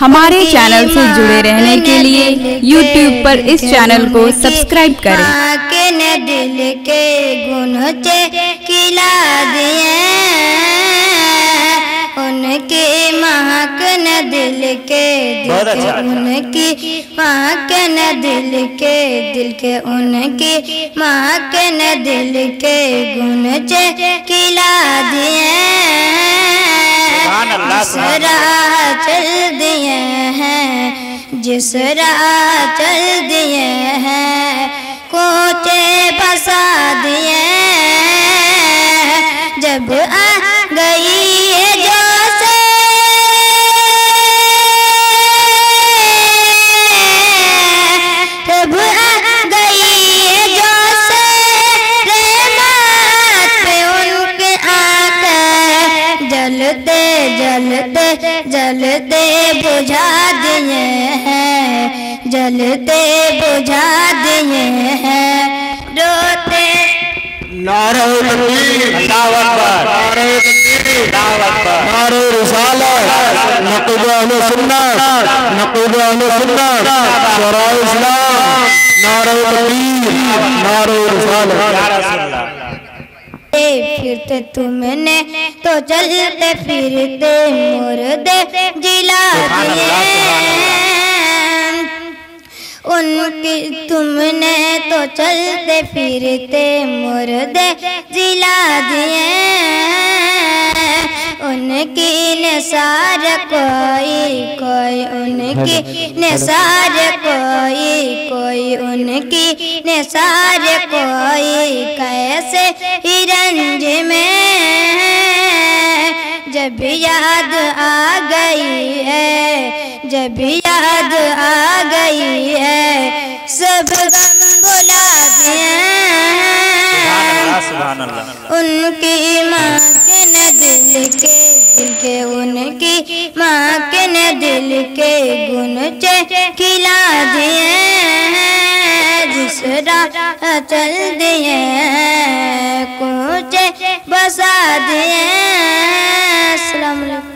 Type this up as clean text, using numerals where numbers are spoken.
ہمارے چینل سے جڑے رہنے کے لیے یوٹیوب پر اس چینل کو سبسکرائب کریں۔ دل کے گنچے کھلا دیے ان کی مہک نے دل کے ان کی مہک نے دل کے ان کی مہک نے دل کے گنچے کھلا دیے جس راہ چل دیے ہیں جس راہ چل دیے ہیں کوچے بسا دیے جب آ گئی ہے جو سے جب آ گئی ہے جو سے رحمت پہ ان کے آنکھیں جلتے جلتے جلتے بجھا دیے ہیں جلتے بجھا دیے ہیں روتے نعرہ تکبیر اللہ اکبر نعرہ تکبیر اللہ اکبر نعرہ رسالت نقیب اہل سنت نقیب اہل سنت شورائے اسلام نعرہ تکبیر نعرہ رسالت پھرتے تم نے تو چلتے پھرتے مردے جلا دیے ان کی تم نے تو چلتے پھرتے مردے جلا دیے ان کی نثار کوئی ان کی نثار کوئی ان کی نثار کوئی کیسے ہی رنج میں جب یاد آ گئی ہے جب یاد آ گئی ہے سب غم بھلا دیے ان کی ماں کے نہ دل کے ان کی ماں کے نہ دل کے گنچے کھلا دیے جس راہ چل دیے کوچے بسا دیے۔ السلام علیکم۔